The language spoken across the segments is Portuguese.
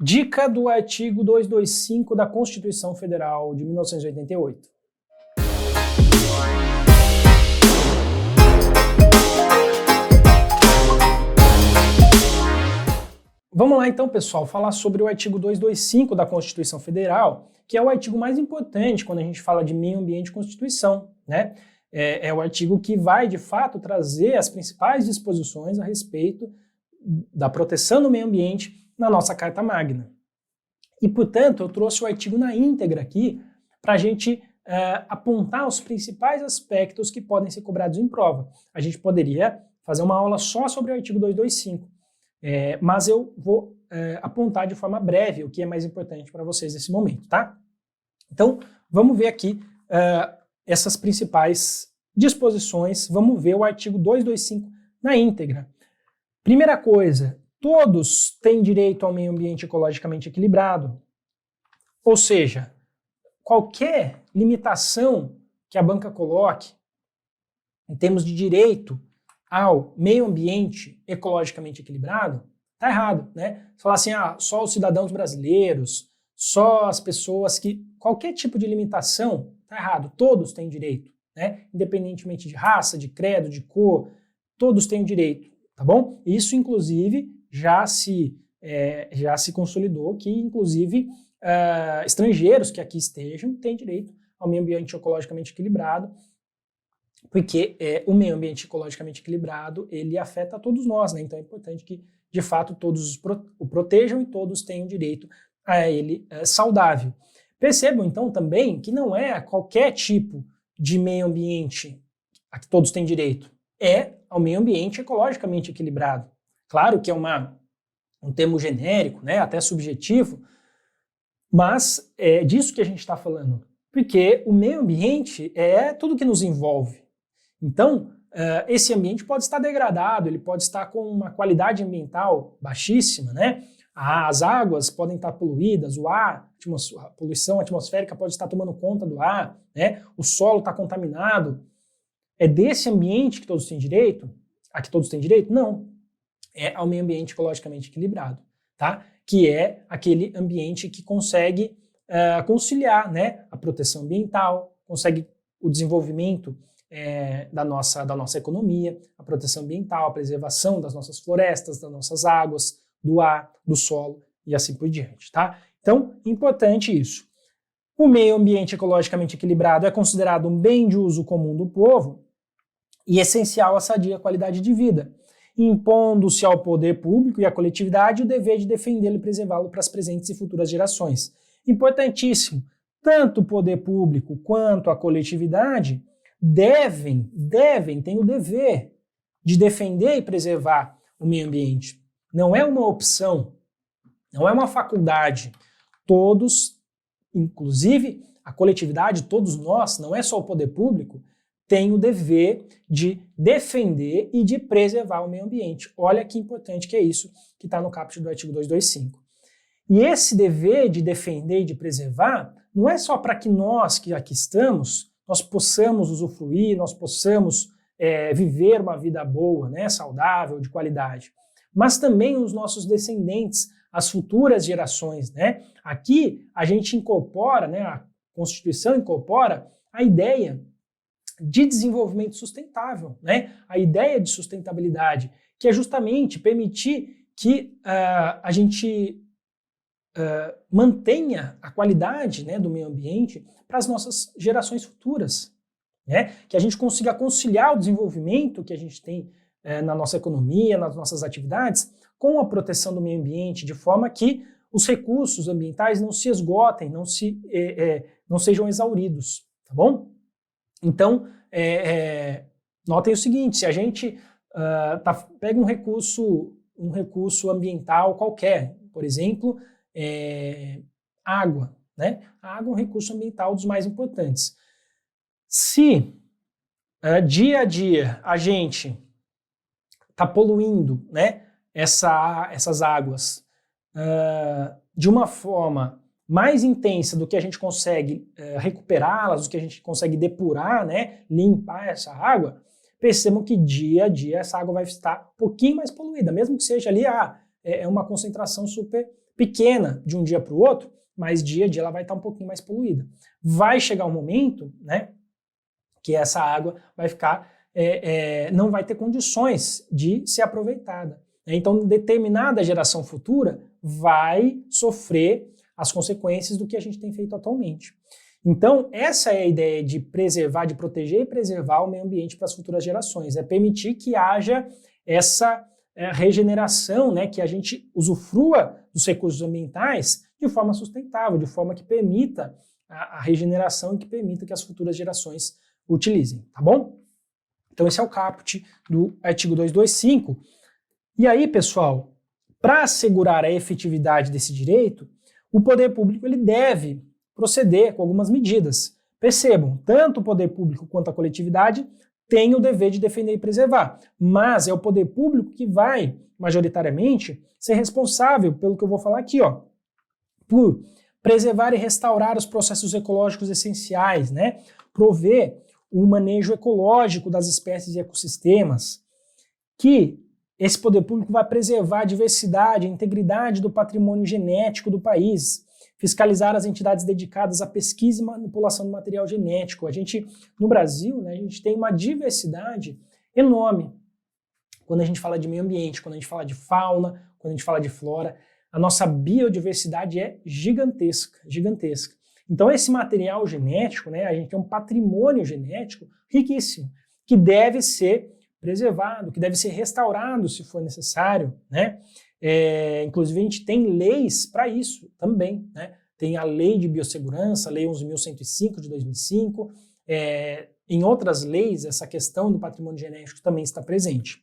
Dica do artigo 225 da Constituição Federal de 1988. Vamos lá então, pessoal, falar sobre o artigo 225 da Constituição Federal, que é o artigo mais importante quando a gente fala de meio ambiente e Constituição, né? É o artigo que vai, de fato, trazer as principais disposições a respeito da proteção do meio ambiente na nossa Carta Magna. E, portanto, eu trouxe o artigo na íntegra aqui para a gente apontar os principais aspectos que podem ser cobrados em prova. A gente poderia fazer uma aula só sobre o artigo 225, mas eu vou apontar de forma breve o que é mais importante para vocês nesse momento, tá? Então, vamos ver aqui essas principais disposições, vamos ver o artigo 225 na íntegra. Primeira coisa, todos têm direito ao meio ambiente ecologicamente equilibrado, ou seja, qualquer limitação que a banca coloque em termos de direito ao meio ambiente ecologicamente equilibrado, tá errado, né? Falar assim, só os cidadãos brasileiros, só as pessoas que... Qualquer tipo de limitação, tá errado, todos têm direito, né? Independentemente de raça, de credo, de cor, todos têm o direito, tá bom? Isso, inclusive, já se consolidou que, inclusive, estrangeiros que aqui estejam têm direito ao meio ambiente ecologicamente equilibrado, porque o meio ambiente ecologicamente equilibrado, ele afeta a todos nós, né? Então é importante que, de fato, todos o protejam e todos tenham direito a ele saudável. Percebam, então, também que não é qualquer tipo de meio ambiente a que todos têm direito, é ao meio ambiente ecologicamente equilibrado. Claro que é um termo genérico, né? Até subjetivo, mas é disso que a gente está falando, porque o meio ambiente é tudo que nos envolve. Então, esse ambiente pode estar degradado, ele pode estar com uma qualidade ambiental baixíssima, né? As águas podem estar poluídas, o ar, a poluição atmosférica pode estar tomando conta do ar, né? O solo está contaminado. É desse ambiente que todos têm direito? A que todos têm direito? Não. É ao meio ambiente ecologicamente equilibrado, tá? Que é aquele ambiente que consegue conciliar, né, a proteção ambiental, consegue o desenvolvimento da nossa economia, a proteção ambiental, a preservação das nossas florestas, das nossas águas, do ar, do solo e assim por diante, tá? Então, importante isso. O meio ambiente ecologicamente equilibrado é considerado um bem de uso comum do povo e essencial à sadia qualidade de vida, impondo-se ao poder público e à coletividade o dever de defendê-lo e preservá-lo para as presentes e futuras gerações. Importantíssimo, tanto o poder público quanto a coletividade têm o dever de defender e preservar o meio ambiente. Não é uma opção, não é uma faculdade. Todos, inclusive a coletividade, todos nós, não é só o poder público, tem o dever de defender e de preservar o meio ambiente. Olha que importante que é isso que está no caput do artigo 225. E esse dever de defender e de preservar não é só para que nós que aqui estamos, nós possamos usufruir, nós possamos viver uma vida boa, né, saudável, de qualidade, mas também os nossos descendentes, as futuras gerações, né? Aqui a gente incorpora, né, a Constituição incorpora a ideia de desenvolvimento sustentável, né? A ideia de sustentabilidade, que é justamente permitir que a gente mantenha a qualidade, né, do meio ambiente para as nossas gerações futuras, né? Que a gente consiga conciliar o desenvolvimento que a gente tem na nossa economia, nas nossas atividades, com a proteção do meio ambiente, de forma que os recursos ambientais não se esgotem, não sejam exauridos, tá bom? Então, notem o seguinte, se a gente pega um recurso ambiental qualquer, por exemplo, água, né? A água é um recurso ambiental dos mais importantes. Se dia a dia a gente está poluindo, né, essas águas de uma forma mais intensa do que a gente consegue recuperá-las, do que a gente consegue depurar, né, limpar essa água, percebam que dia a dia essa água vai estar um pouquinho mais poluída, mesmo que seja ali uma concentração super pequena de um dia para o outro, mas dia a dia ela vai estar um pouquinho mais poluída. Vai chegar um momento, né, que essa água vai ficar, não vai ter condições de ser aproveitada. Então, determinada geração futura vai sofrer as consequências do que a gente tem feito atualmente. Então, essa é a ideia de preservar, de proteger e preservar o meio ambiente para as futuras gerações. É permitir que haja essa regeneração, né, que a gente usufrua dos recursos ambientais de forma sustentável, de forma que permita a regeneração e que permita que as futuras gerações utilizem, tá bom? Então, esse é o caput do artigo 225. E aí, pessoal, para assegurar a efetividade desse direito, o poder público ele deve proceder com algumas medidas. Percebam, tanto o poder público quanto a coletividade têm o dever de defender e preservar, mas é o poder público que vai, majoritariamente, ser responsável pelo que eu vou falar aqui, ó, por preservar e restaurar os processos ecológicos essenciais, né? Prover o manejo ecológico das espécies e ecossistemas, que esse poder público vai preservar a diversidade, a integridade do patrimônio genético do país, fiscalizar as entidades dedicadas à pesquisa e manipulação do material genético. A gente, no Brasil, né, a gente tem uma diversidade enorme quando a gente fala de meio ambiente, quando a gente fala de fauna, quando a gente fala de flora. A nossa biodiversidade é gigantesca, gigantesca. Então esse material genético, né, a gente tem um patrimônio genético riquíssimo, que deve ser preservado, que deve ser restaurado se for necessário, né? Inclusive a gente tem leis para isso também, né? Tem a Lei de Biossegurança, a Lei 11.105 de 2005, em outras leis essa questão do patrimônio genético também está presente.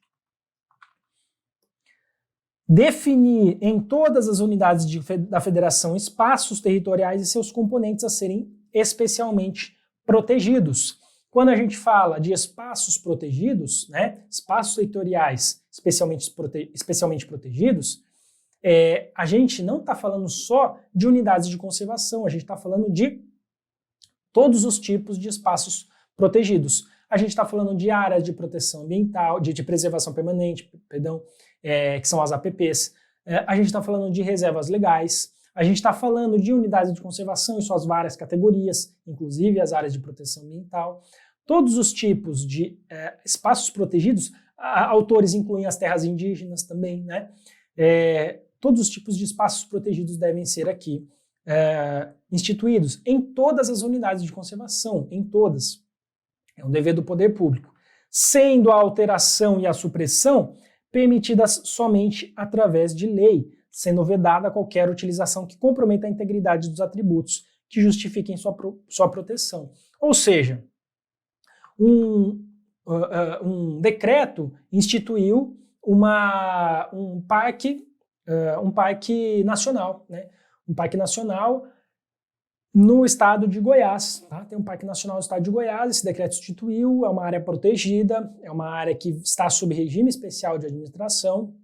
Definir em todas as unidades da federação espaços territoriais e seus componentes a serem especialmente protegidos. Quando a gente fala de espaços protegidos, né, espaços territoriais especialmente protegidos, a gente não está falando só de unidades de conservação, a gente está falando de todos os tipos de espaços protegidos. A gente está falando de áreas de proteção ambiental, de preservação permanente, perdão, que são as APPs. A gente está falando de reservas legais. A gente está falando de unidades de conservação em suas várias categorias, inclusive as áreas de proteção ambiental. Todos os tipos de espaços protegidos, autores incluem as terras indígenas também, né? Todos os tipos de espaços protegidos devem ser aqui instituídos em todas as unidades de conservação, em todas. É um dever do poder público. Sendo a alteração e a supressão permitidas somente através de lei, sendo vedada qualquer utilização que comprometa a integridade dos atributos que justifiquem sua proteção. Ou seja, um decreto instituiu um parque nacional, né? Um parque nacional no estado de Goiás. Tá? Tem um parque nacional no estado de Goiás, esse decreto instituiu, é uma área protegida, é uma área que está sob regime especial de administração,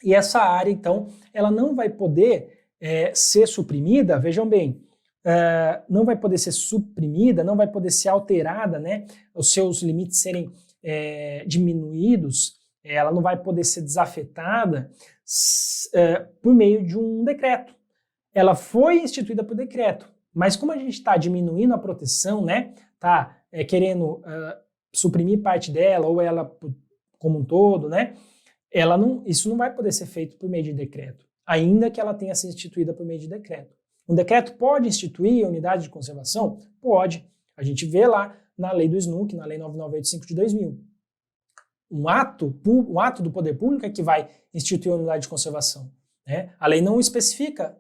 e essa área, então, ela não vai poder ser suprimida, vejam bem, não vai poder ser suprimida, não vai poder ser alterada, né, os seus limites serem diminuídos, ela não vai poder ser desafetada por meio de um decreto. Ela foi instituída por decreto, mas como a gente está diminuindo a proteção, né, tá querendo suprimir parte dela ou ela como um todo, né, isso não vai poder ser feito por meio de decreto, ainda que ela tenha sido instituída por meio de decreto. Um decreto pode instituir a unidade de conservação? Pode. A gente vê lá na lei do SNUC, na lei 9985 de 2000. Um ato do poder público é que vai instituir a unidade de conservação, né? A lei não especifica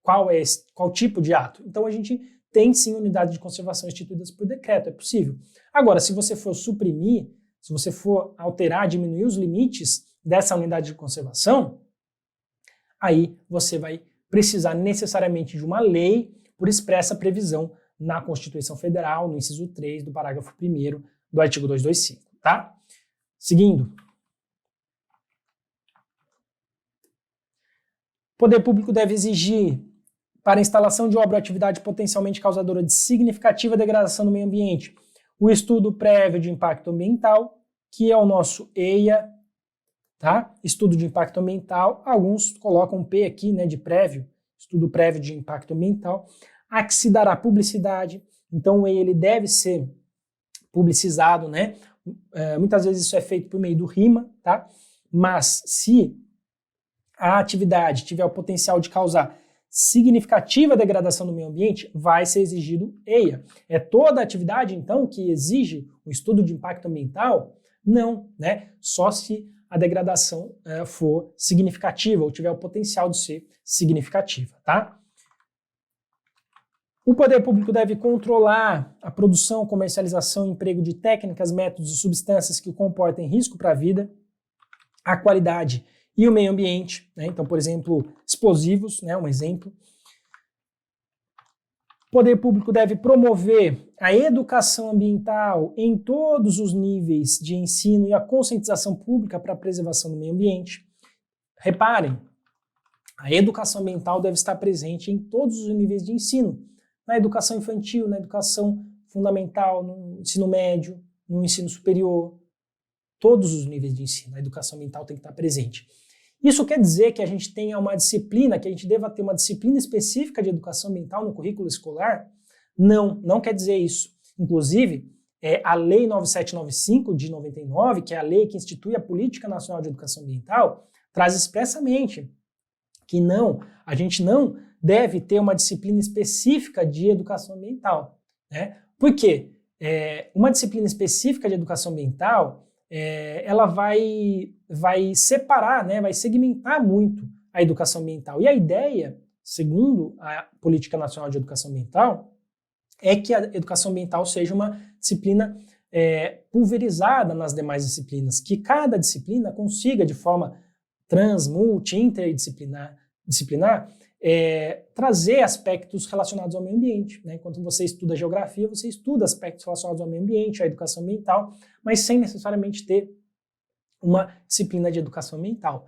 qual tipo de ato. Então a gente tem sim unidades de conservação instituídas por decreto, é possível. Agora, se você for suprimir, se você for alterar, diminuir os limites dessa unidade de conservação, aí você vai precisar necessariamente de uma lei por expressa previsão na Constituição Federal, no inciso 3 do parágrafo 1º do artigo 225, tá? Seguindo. O poder público deve exigir, para a instalação de obra ou atividade potencialmente causadora de significativa degradação do meio ambiente, o estudo prévio de impacto ambiental, que é o nosso EIA tá? Estudo de impacto ambiental, alguns colocam P aqui, né, de prévio, estudo prévio de impacto ambiental, a que se dará publicidade. Então o EI ele deve ser publicizado, né? Muitas vezes isso é feito por meio do RIMA, tá? Mas se a atividade tiver o potencial de causar significativa degradação do meio ambiente, vai ser exigido EIA. É toda atividade, então, que exige um estudo de impacto ambiental? Não, né? Só se a degradação for significativa ou tiver o potencial de ser significativa, tá? O poder público deve controlar a produção, comercialização e emprego de técnicas, métodos e substâncias que comportem risco para a vida, a qualidade e o meio ambiente, né? Então, por exemplo, explosivos, né? Um exemplo. O poder público deve promover a educação ambiental em todos os níveis de ensino e a conscientização pública para a preservação do meio ambiente. Reparem, a educação ambiental deve estar presente em todos os níveis de ensino, na educação infantil, na educação fundamental, no ensino médio, no ensino superior, todos os níveis de ensino, a educação ambiental tem que estar presente. Isso quer dizer que a gente tenha uma disciplina, que a gente deva ter uma disciplina específica de educação ambiental no currículo escolar? Não, não quer dizer isso. Inclusive, a Lei 9795 de 99, que é a lei que institui a Política Nacional de Educação Ambiental, traz expressamente que não, a gente não deve ter uma disciplina específica de educação ambiental, né? Por quê? Uma disciplina específica de educação ambiental, ela vai separar, né, vai segmentar muito a educação ambiental. E a ideia, segundo a Política Nacional de Educação Ambiental, é que a educação ambiental seja uma disciplina pulverizada nas demais disciplinas, que cada disciplina consiga, de forma multi, interdisciplinar, trazer aspectos relacionados ao meio ambiente, né? Enquanto você estuda geografia, você estuda aspectos relacionados ao meio ambiente, à educação ambiental, mas sem necessariamente ter uma disciplina de educação ambiental.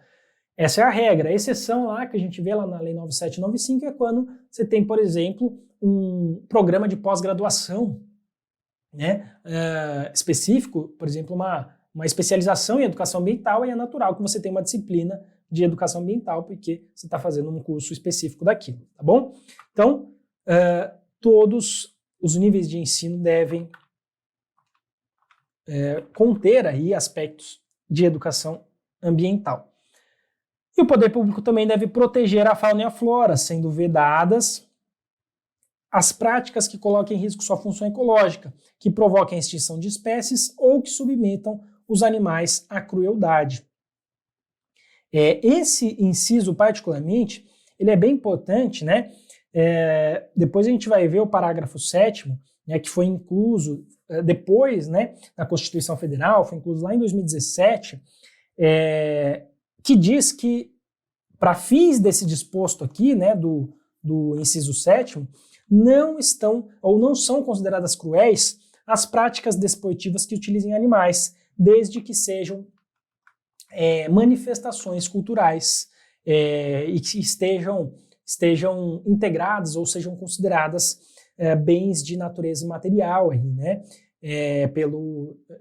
Essa é a regra. A exceção lá que a gente vê lá na Lei 9795 é quando você tem, por exemplo, um programa de pós-graduação, né, específico, por exemplo, uma especialização em educação ambiental, e é natural que você tenha uma disciplina de educação ambiental, porque você está fazendo um curso específico daquilo, tá bom? Então, todos os níveis de ensino devem conter aí aspectos de educação ambiental. E o poder público também deve proteger a fauna e a flora, sendo vedadas as práticas que coloquem em risco sua função ecológica, que provoquem a extinção de espécies ou que submetam os animais à crueldade. Esse inciso, particularmente, ele é bem importante, né? Depois a gente vai ver o parágrafo 7º, né, que foi incluso depois, né, na Constituição Federal, foi incluso lá em 2017, que diz que, para fins desse disposto aqui, né, do inciso 7º, não estão ou não são consideradas cruéis as práticas desportivas que utilizem animais, desde que sejam manifestações culturais e que estejam integradas ou sejam consideradas bens de natureza imaterial aí, né,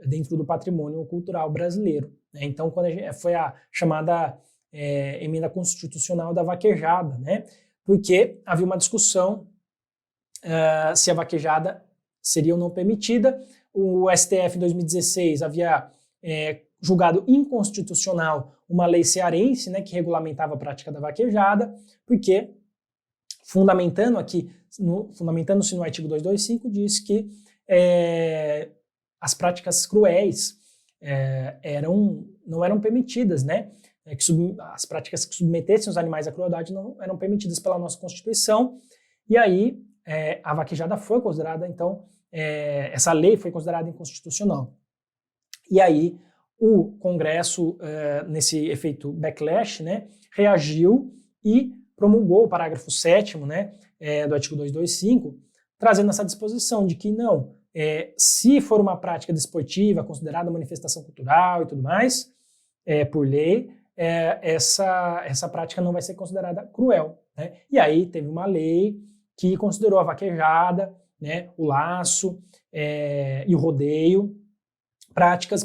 dentro do patrimônio cultural brasileiro, né? Então, quando foi a chamada emenda constitucional da vaquejada, né, porque havia uma discussão se a vaquejada seria ou não permitida. O STF em 2016 havia julgado inconstitucional uma lei cearense, né, que regulamentava a prática da vaquejada, porque, fundamentando-se no artigo 225, diz que as práticas cruéis não eram permitidas, né? As práticas que submetessem os animais à crueldade não eram permitidas pela nossa Constituição, e aí a vaquejada foi considerada, então, essa lei foi considerada inconstitucional. E aí o Congresso, nesse efeito backlash, né, reagiu e promulgou o parágrafo 7º, né, do artigo 225, trazendo essa disposição de que não, se for uma prática desportiva considerada manifestação cultural e tudo mais, por lei, essa prática não vai ser considerada cruel, né? E aí teve uma lei que considerou a vaquejada, né, o laço e o rodeio,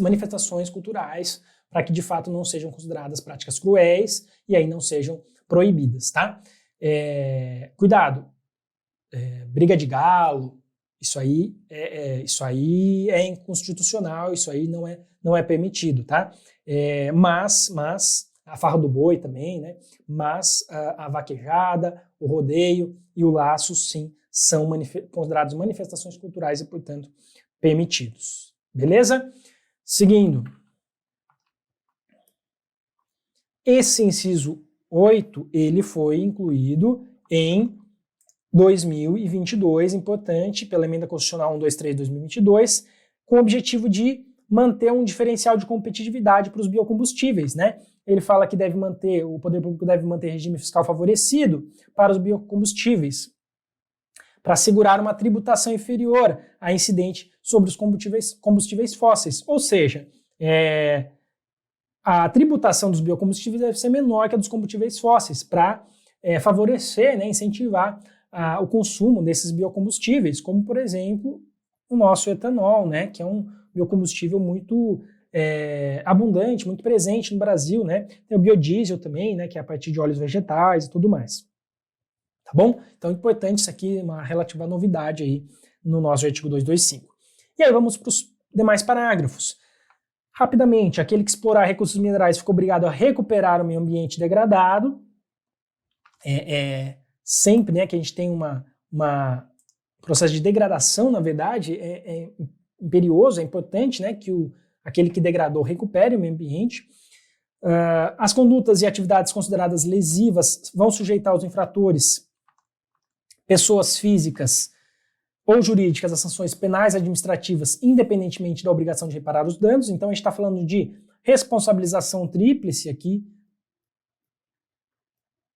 manifestações culturais para que de fato não sejam consideradas práticas cruéis e aí não sejam proibidas, tá? Cuidado, briga de galo, isso aí é inconstitucional, isso aí não é permitido, tá? Mas a farra do boi também, né? Mas a vaquejada, o rodeio e o laço, sim, são considerados manifestações culturais e, portanto, permitidos. Beleza? Seguindo. Esse inciso 8, ele foi incluído em 2022, importante, pela Emenda Constitucional 123/2022, com o objetivo de manter um diferencial de competitividade para os biocombustíveis, né? Ele fala que o poder público deve manter regime fiscal favorecido para os biocombustíveis, para assegurar uma tributação inferior à incidente sobre os combustíveis fósseis. Ou seja, a tributação dos biocombustíveis deve ser menor que a dos combustíveis fósseis, para favorecer, né, incentivar o consumo desses biocombustíveis, como, por exemplo, o nosso etanol, né, que é um biocombustível muito abundante, muito presente no Brasil, né? Tem o biodiesel também, né, que é a partir de óleos vegetais e tudo mais. Tá bom? Então, importante isso aqui, uma relativa novidade aí no nosso artigo 225. E aí vamos para os demais parágrafos. Rapidamente, aquele que explorar recursos minerais fica obrigado a recuperar o meio ambiente degradado. Sempre, né, que a gente tem um processo de degradação, na verdade, é imperioso, é importante, né, que aquele que degradou recupere o meio ambiente. As condutas e atividades consideradas lesivas vão sujeitar os infratores, pessoas físicas ou jurídicas, a sanções penais administrativas, independentemente da obrigação de reparar os danos. Então, a gente está falando de responsabilização tríplice aqui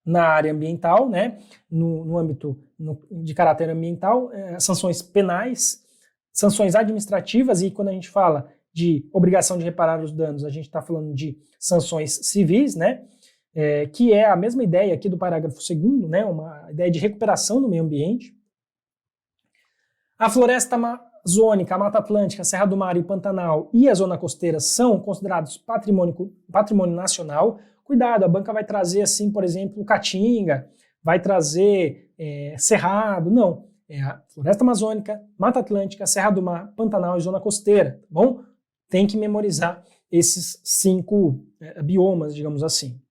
na área ambiental, né? No âmbito de caráter ambiental, sanções penais, sanções administrativas, e quando a gente fala de obrigação de reparar os danos, a gente está falando de sanções civis, né? Que é a mesma ideia aqui do parágrafo 2º, né? Uma ideia de recuperação do meio ambiente. A floresta amazônica, a Mata Atlântica, a Serra do Mar e o Pantanal e a zona costeira são considerados patrimônio nacional. Cuidado, a banca vai trazer, assim, por exemplo, Caatinga, vai trazer Cerrado, não. É a floresta amazônica, Mata Atlântica, Serra do Mar, Pantanal e zona costeira, tá bom? Tem que memorizar esses 5 biomas, digamos assim.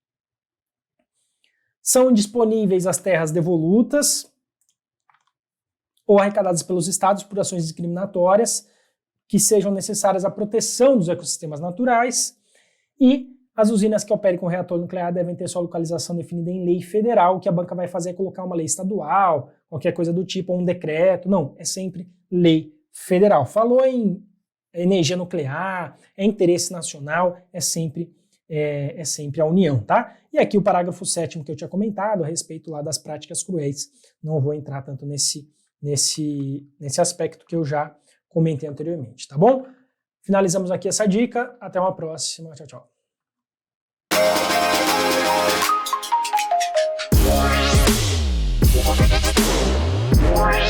São disponíveis as terras devolutas ou arrecadadas pelos estados por ações discriminatórias que sejam necessárias à proteção dos ecossistemas naturais, e as usinas que operem com reator nuclear devem ter sua localização definida em lei federal. O que a banca vai fazer é colocar uma lei estadual, qualquer coisa do tipo, ou um decreto. Não, é sempre lei federal. Falou em energia nuclear, é interesse nacional, é sempre a União, tá? E aqui o parágrafo 7º que eu tinha comentado a respeito lá das práticas cruéis. Não vou entrar tanto nesse aspecto que eu já comentei anteriormente, tá bom? Finalizamos aqui essa dica. Até uma próxima. Tchau, tchau. What?